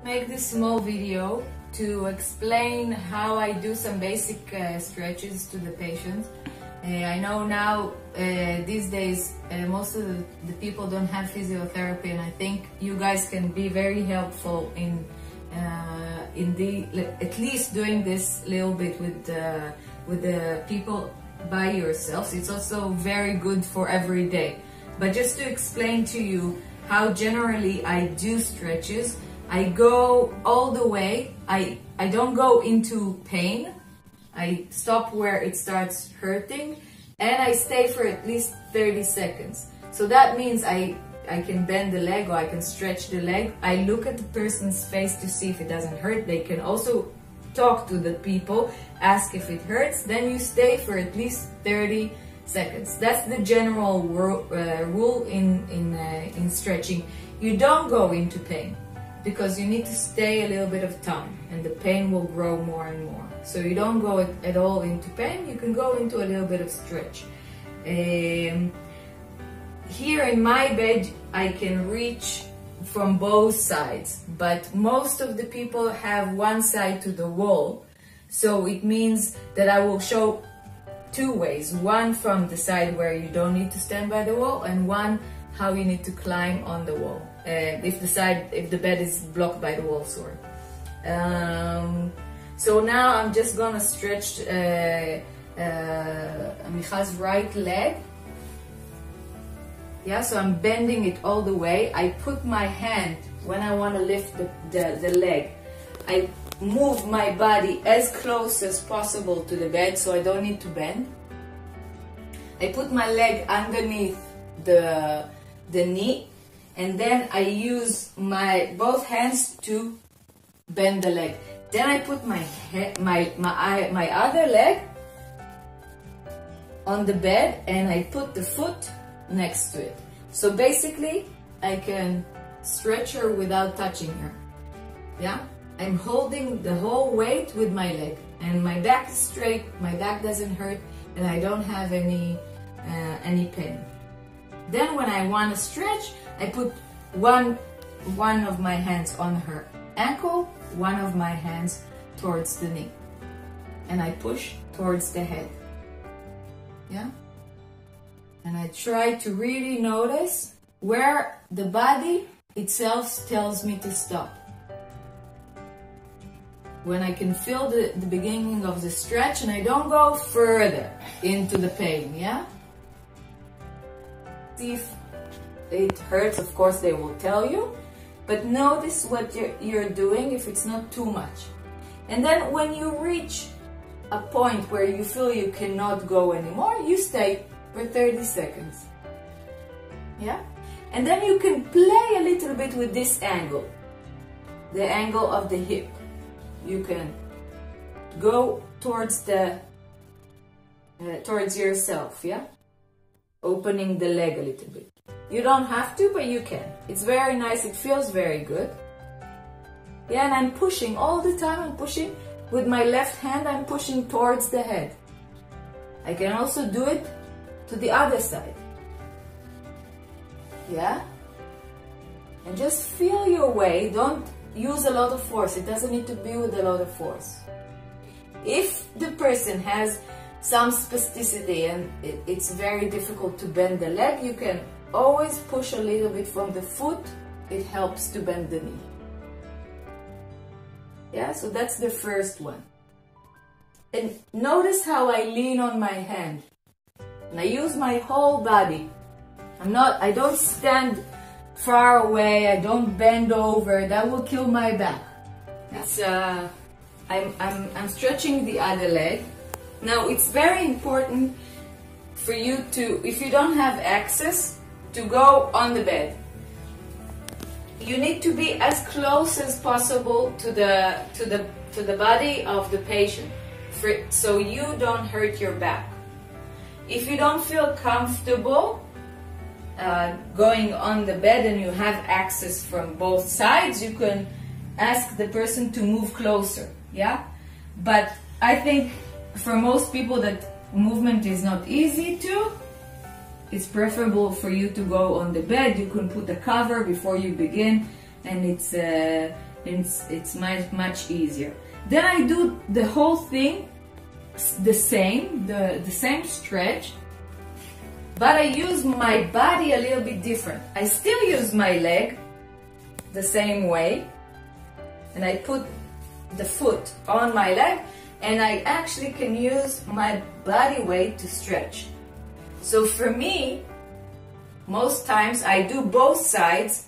Make this small video to explain how I do some basic stretches to the patients. I know now these days most of the people don't have physiotherapy, and I think you guys can be very helpful in at least doing this little bit with the people by yourselves. It's also very good for every day. But just to explain to you how generally I do stretches, I go all the way. I don't go into pain. I stop where it starts hurting, and I stay for at least 30 seconds. So that means I can bend the leg, or I can stretch the leg. I look at the person's face to see if it doesn't hurt. They can also talk to the people, ask if it hurts. Then you stay for at least 30 seconds. That's the general rule in stretching. You don't go into pain, because you need to stay a little bit of time, and the pain will grow more and more. So you don't go at all into pain. You can go into a little bit of stretch. Here in my bed, I can reach from both sides, but most of the people have one side to the wall. So it means that I will show two ways. One from the side where you don't need to stand by the wall, and one how you need to climb on the wall. If the bed is blocked by the wall, sorry. So now I'm just gonna stretch Micha's right leg. Yeah, so I'm bending it all the way. I put my hand when I want to lift the leg. I move my body as close as possible to the bed, so I don't need to bend. I put my leg underneath the knee, and then I use my both hands to bend the leg. Then I put my other leg on the bed, and I put the foot next to it. So basically I can stretch her without touching her. Yeah, I'm holding the whole weight with my leg, and my back is straight, my back doesn't hurt, and I don't have any pain. Then when I want to stretch, I put one of my hands on her ankle, one of my hands towards the knee, and I push towards the head. Yeah, and I try to really notice where the body itself tells me to stop. When I can feel the beginning of the stretch, and I don't go further into the pain. Yeah, see if it hurts. Of course they will tell you, but notice what you're doing, if it's not too much. And then when you reach a point where you feel you cannot go anymore, you stay for 30 seconds. Yeah, and then you can play a little bit with this angle, the angle of the hip. You can go towards towards yourself. Yeah, opening the leg a little bit. You don't have to, but you can. It's very nice. It feels very good. Yeah, and I'm pushing all the time. I'm pushing with my left hand. I'm pushing towards the head. I can also do it to the other side. Yeah, and just feel your way. Don't use a lot of force. It doesn't need to be with a lot of force. If the person has some spasticity and it's very difficult to bend the leg, you can always push a little bit from the foot. It helps to bend the knee. Yeah, so that's the first one. And notice how I lean on my hand, and I use my whole body. I don't stand far away. I don't bend over. That will kill my back. It's I'm stretching the other leg. Now it's very important for you to, if you don't have access, to go on the bed. You need to be as close as possible to the body of the patient, so you don't hurt your back. If you don't feel comfortable going on the bed and you have access from both sides, you can ask the person to move closer. Yeah, but I think for most people that movement is not easy to, it's preferable for you to go on the bed. You can put a cover before you begin, and it's much easier. Then I do the whole thing the same stretch, but I use my body a little bit different. I still use my leg the same way, and I put the foot on my leg, and I actually can use my body weight to stretch. So for me, most times I do both sides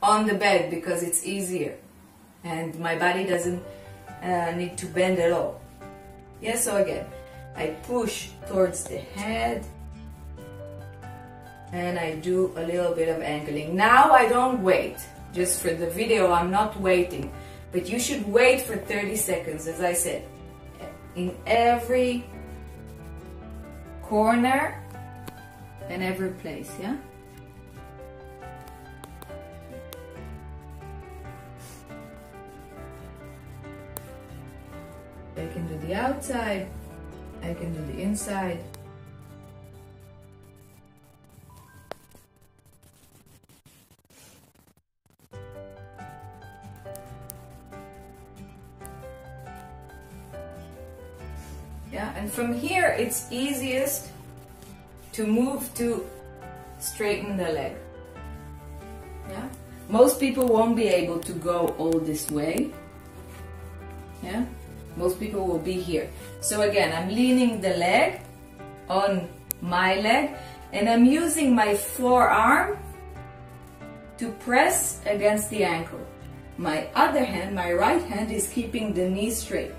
on the bed because it's easier and my body doesn't need to bend at all. Yeah, so again, I push towards the head and I do a little bit of angling. Now I don't wait. Just for the video, I'm not waiting, but you should wait for 30 seconds, as I said, in every corner and every place, yeah? I can do the outside, I can do the inside. Yeah, and from here it's easiest to move to straighten the leg. Yeah, most people won't be able to go all this way. Yeah, most people will be here. So again, I'm leaning the leg on my leg and I'm using my forearm to press against the ankle. My other hand, my right hand, is keeping the knee straight.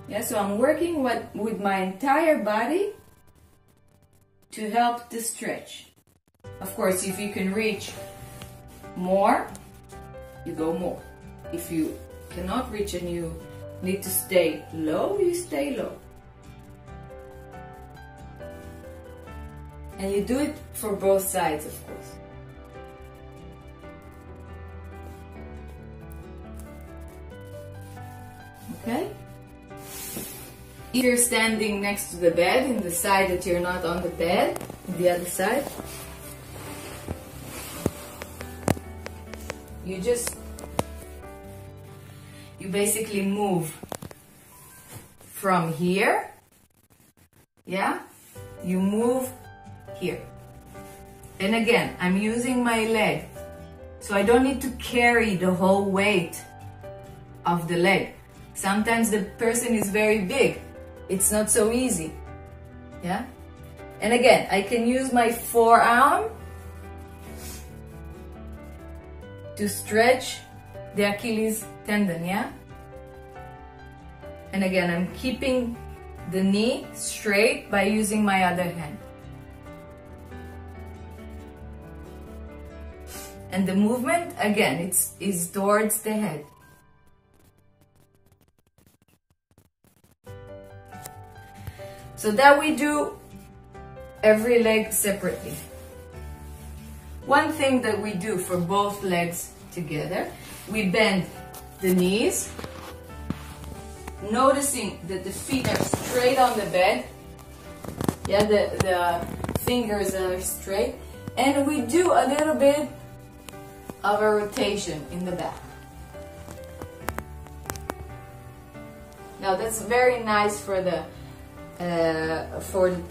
Yeah, so I'm working with my entire body to help the stretch. Of course, if you can reach more, you go more. If you cannot reach and you need to stay low, you stay low. And you do it for both sides, of course. Okay? If you're standing next to the bed, in the side that you're not on the bed, the other side, you basically move from here, yeah, you move here. And again, I'm using my leg, so I don't need to carry the whole weight of the leg. Sometimes the person is very big. It's not so easy, yeah? And again, I can use my forearm to stretch the Achilles tendon, yeah? And again, I'm keeping the knee straight by using my other hand. And the movement, again, is towards the head. So that we do every leg separately. One thing that we do for both legs together, we bend the knees, noticing that the feet are straight on the bed. Yeah, the fingers are straight. And we do a little bit of a rotation in the back. Now that's very nice for the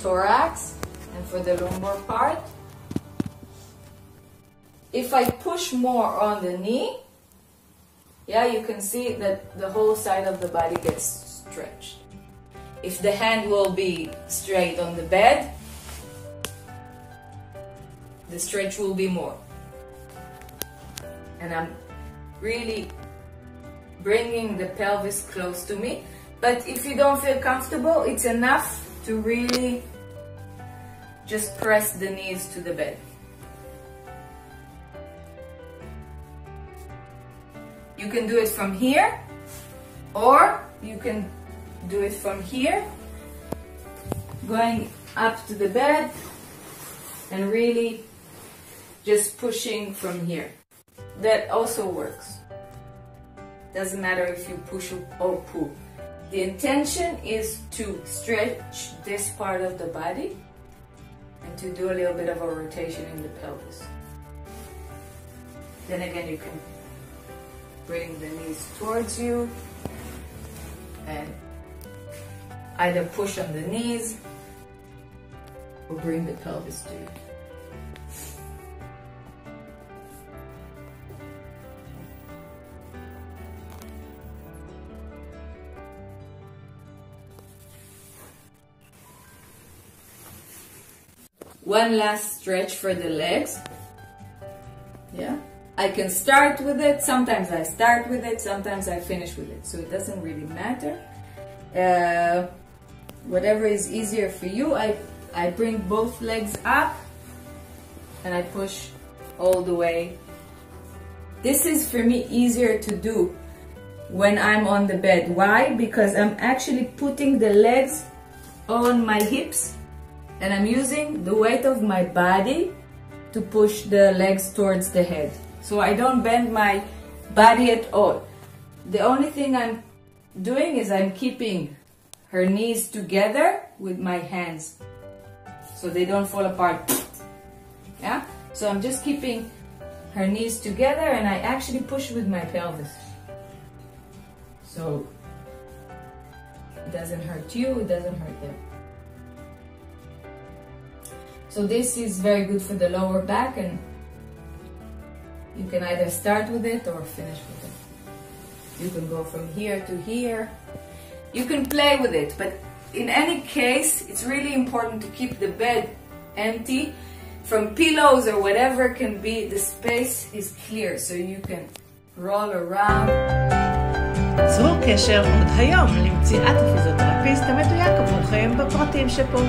thorax and for the lumbar part. If I push more on the knee, yeah, you can see that the whole side of the body gets stretched. If the hand will be straight on the bed, the stretch will be more. And I'm really bringing the pelvis close to me. But if you don't feel comfortable, it's enough to really just press the knees to the bed. You can do it from here, or you can do it from here, going up to the bed and really just pushing from here. That also works. Doesn't matter if you push or pull. The intention is to stretch this part of the body and to do a little bit of a rotation in the pelvis. Then again, you can bring the knees towards you and either push on the knees or bring the pelvis to you. One last stretch for the legs. Yeah, I can start with it. Sometimes I start with it, sometimes I finish with it. So it doesn't really matter. Whatever is easier for you. I bring both legs up and I push all the way. This is for me easier to do when I'm on the bed. Why? Because I'm actually putting the legs on my hips and I'm using the weight of my body to push the legs towards the head. So I don't bend my body at all. The only thing I'm doing is I'm keeping her knees together with my hands so they don't fall apart. Yeah? So I'm just keeping her knees together and I actually push with my pelvis. So it doesn't hurt you, it doesn't hurt them. So this is very good for the lower back and you can either start with it or finish with it. You can go from here to here. You can play with it, but in any case, it's really important to keep the bed empty from pillows or whatever can be. The space is clear so you can roll around. צרו קשר עוד היום למציאת הפיזיותרפיסט המדויק עבורכם בפרטים שפה.